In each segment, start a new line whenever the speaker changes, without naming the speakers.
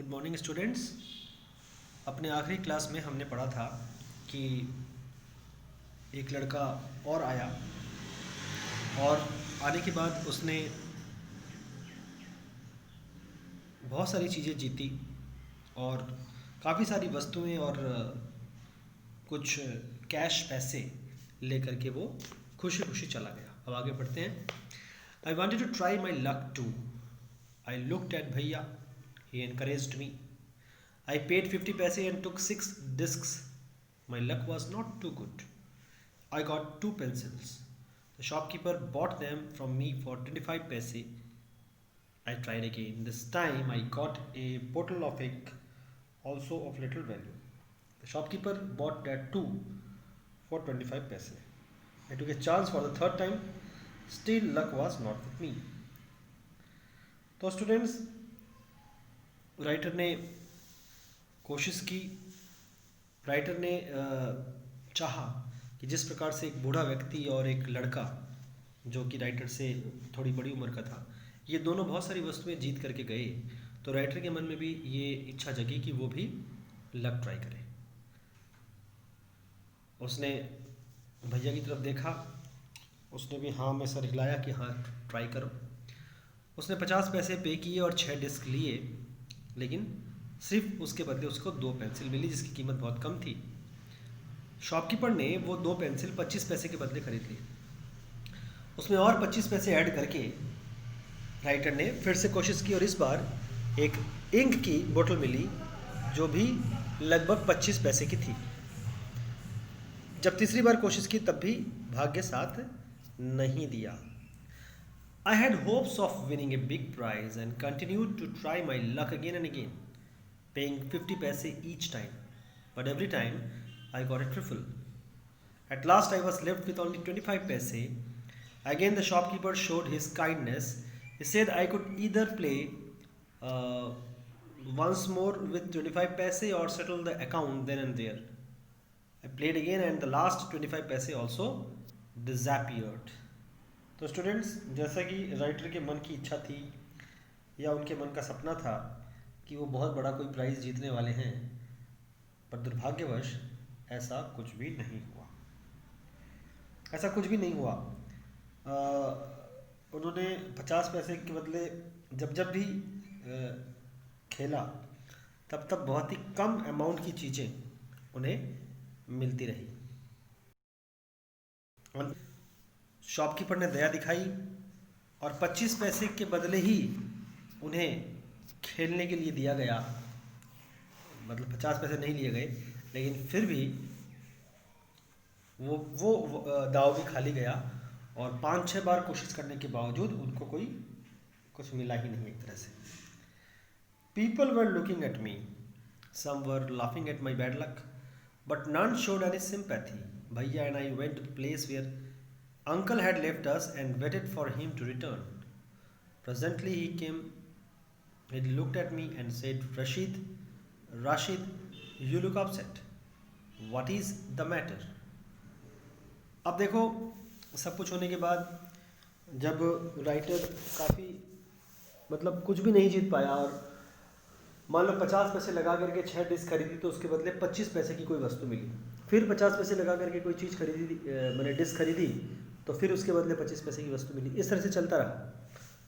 Good morning students. अपने आखिरी class में हमने पढ़ा था कि एक लड़का और आया और आने के बाद उसने बहुत सारी चीज़ें जीती और काफ़ी सारी वस्तुएं और कुछ कैश पैसे लेकर के वो खुशी खुशी चला गया। अब आगे बढ़ते हैं। I wanted to try my luck too. I looked at भैया, he encouraged me. I paid 50 paise and took 6 discs. My luck was not too good. I got 2 pencils. The shopkeeper bought them from me for 25 paise. I tried again. This time I got a bottle of ink, also of little value. The shopkeeper bought that too for 25 paise. I took a chance for the third time. Still luck was not with me. तो students, writer ने कोशिश की। Writer ने चाहा कि जिस प्रकार से एक बूढ़ा व्यक्ति और एक लड़का जो कि राइटर से थोड़ी बड़ी उम्र का था, ये दोनों बहुत सारी वस्तुएं जीत करके गए, तो राइटर के मन में भी ये इच्छा जगी कि वो भी लक ट्राई करे। उसने भैया की तरफ देखा, उसने भी हाँ में सर हिलाया कि हाँ ट्राई करो। उसने 50 पैसे पे किए और 6 डिस्क लिए, लेकिन सिर्फ उसके बदले उसको 2 पेंसिल मिली जिसकी कीमत बहुत कम थी। शॉपकीपर ने वो 2 पेंसिल 25 पैसे के बदले खरीद ली। उसमें और 25 पैसे ऐड करके राइटर ने फिर से कोशिश की और इस बार एक इंक की बोतल मिली जो भी लगभग 25 पैसे की थी। जब तीसरी बार कोशिश की तब भी भाग्य साथ नहीं दिया। I had hopes of winning a big prize and continued to try my luck again and again, paying 50 paise each time, but every time I got a trifle. At last I was left with only 25 paise. Again the shopkeeper showed his kindness. He said I could either play uh, once more with 25 paise or settle the account then and there. I played again and the last 25 paise also disappeared. तो students, जैसा कि writer के मन की इच्छा थी या उनके मन का सपना था कि वो बहुत बड़ा कोई प्राइज़ जीतने वाले हैं, पर दुर्भाग्यवश ऐसा कुछ भी नहीं हुआ। ऐसा कुछ भी नहीं हुआ। उन्होंने 50 पैसे के बदले जब जब भी खेला तब तब बहुत ही कम अमाउंट की चीज़ें उन्हें मिलती रही। शॉपकीपर ने दया दिखाई और 25 पैसे के बदले ही उन्हें खेलने के लिए दिया गया। मतलब 50 पैसे नहीं लिए गए, लेकिन फिर भी वो दाव भी खाली गया और 5-6 बार कोशिश करने के बावजूद उनको कोई कुछ मिला ही नहीं। एक तरह से people were looking at me, some were laughing at my bad luck, but none showed any sympathy. भैया and I went to the place where Uncle had left us and waited for him to return. Presently he came. He looked at me and said, Rashid, you look upset. What is the matter? अब देखो, सब कुछ होने के बाद जब writer काफ़ी मतलब कुछ भी नहीं जीत पाया और मान लो 50 पैसे लगा करके 6 डिस्क खरीदी तो उसके बदले 25 पैसे की कोई वस्तु मिली। फिर 50 पैसे लगा करके कोई चीज़ खरीदी, मैंने डिस्क खरीदी तो फिर उसके बदले 25 पैसे की वस्तु मिली। इस तरह से चलता रहा।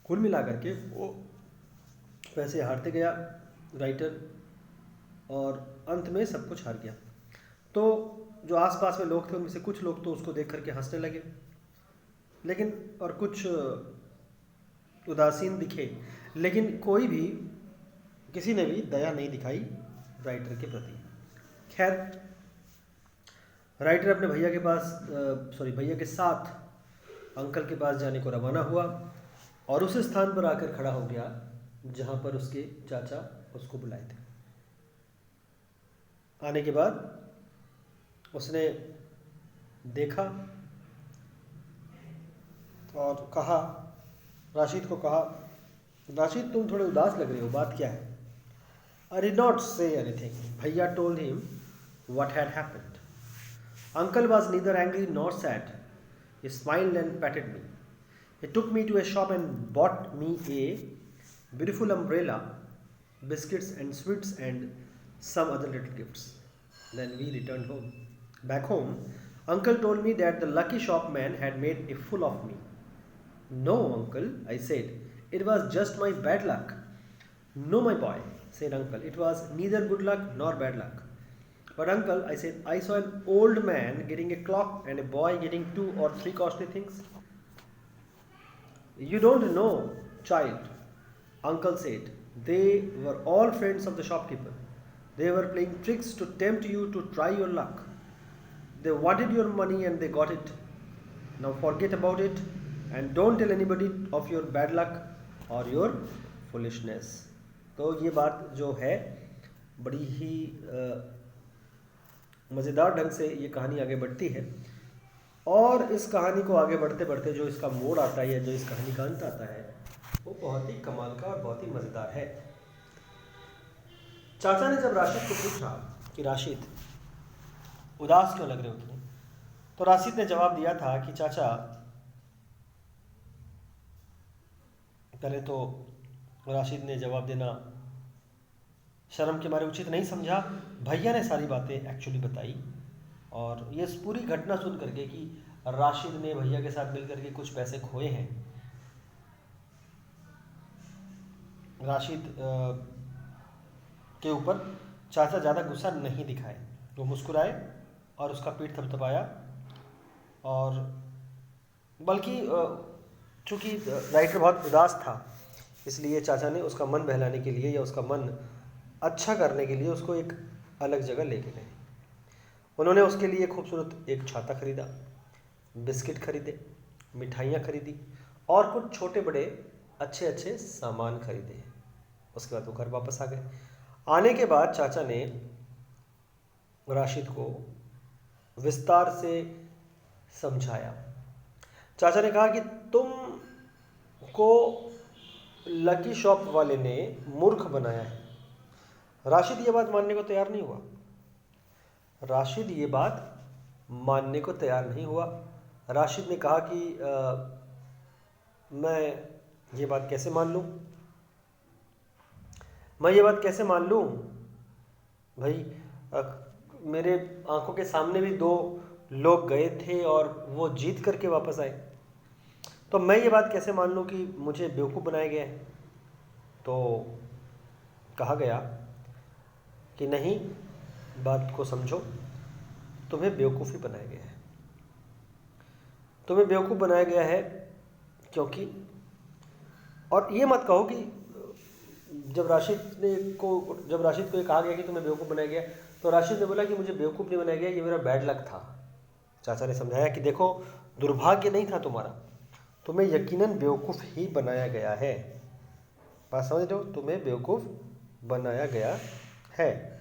कुल मिला करके वो पैसे हारते गया राइटर और अंत में सब कुछ हार गया। तो जो आसपास में लोग थे उनमें से कुछ लोग तो उसको देख करके हंसने लगे, लेकिन और कुछ उदासीन दिखे, लेकिन कोई भी किसी ने भी दया नहीं दिखाई राइटर के प्रति। खैर, राइटर अपने भैया के साथ अंकल के पास जाने को रवाना हुआ और उस स्थान पर आकर खड़ा हो गया जहां पर उसके चाचा उसको बुलाए थे। आने के बाद उसने देखा और कहा, राशिद को कहा, राशिद तुम थोड़े उदास लग रहे हो, बात क्या है? I did not say anything. Bhaiya told him what had happened. Uncle was neither angry nor sad. He smiled and patted me. He took me to a shop and bought me a beautiful umbrella biscuits and sweets and some other little gifts. Then we returned home. Back home, uncle told me that the lucky shopman had made a fool of me. No, uncle, I said. It was just my bad luck. No, my boy, said uncle. It was neither good luck nor bad luck. But uncle, I said, I saw an old man getting a clock and a boy getting 2 or 3 costly things. You don't know, child, uncle said. They were all friends of the shopkeeper. They were playing tricks to tempt you to try your luck. They wanted your money and they got it. Now forget about it and don't tell anybody of your bad luck or your foolishness. तो ये बात जो है बड़ी ही मज़ेदार ढंग से ये कहानी आगे बढ़ती है, और इस कहानी को आगे बढ़ते बढ़ते जो इसका मोड़ आता है या जो इस कहानी का अंत आता है वो बहुत ही कमाल का और बहुत ही मज़ेदार है। चाचा ने जब राशिद को पूछा कि राशिद उदास क्यों लग रहे हो तुम, तो राशिद ने जवाब दिया था कि चाचा, पहले तो राशिद ने जवाब देना शर्म के मारे उचित नहीं समझा। भैया ने सारी बातें एक्चुअली बताई और ये पूरी घटना सुन करके कि राशिद ने भैया के साथ मिलकर के कुछ पैसे खोए हैं, राशिद के ऊपर चाचा ज़्यादा गुस्सा नहीं दिखाए। वो मुस्कुराए और उसका पीठ थपथपाया, और बल्कि चूँकि राइटर बहुत उदास था इसलिए चाचा ने उसका मन बहलाने के लिए या उसका मन अच्छा करने के लिए उसको एक अलग जगह लेके गए। उन्होंने उसके लिए खूबसूरत एक छाता खरीदा, बिस्किट खरीदे, मिठाइयाँ खरीदी और कुछ छोटे बड़े अच्छे अच्छे सामान खरीदे। उसके बाद वो घर वापस आ गए। आने के बाद चाचा ने राशिद को विस्तार से समझाया। चाचा ने कहा कि तुम को लकी शॉप वाले ने मूर्ख बनाया है। राशिद ये बात मानने को तैयार नहीं हुआ। राशिद ये बात मानने को तैयार नहीं हुआ। राशिद ने कहा कि मैं ये बात कैसे मान लूँ, मैं ये बात कैसे मान लूँ भाई, मेरे आंखों के सामने भी 2 लोग गए थे और वो जीत करके वापस आए, तो मैं ये बात कैसे मान लूँ कि मुझे बेवकूफ़ बनाया गया है। तो कहा गया कि नहीं, बात को समझो, तुम्हें बेवकूफ़ी बनाया गया है। तुम्हें बेवकूफ़ बनाया गया है क्योंकि, और ये मत कहो कि जब राशिद को ये कहा गया कि तुम्हें बेवकूफ़ बनाया गया, तो राशिद ने बोला कि मुझे बेवकूफ़ नहीं बनाया गया, ये मेरा बैड लक था। चाचा ने समझाया कि देखो, दुर्भाग्य नहीं था तुम्हारा, तुम्हें यकीनन बेवकूफ़ ही बनाया गया है। बात समझ रहे हो, तुम्हें बेवकूफ़ बनाया गया है।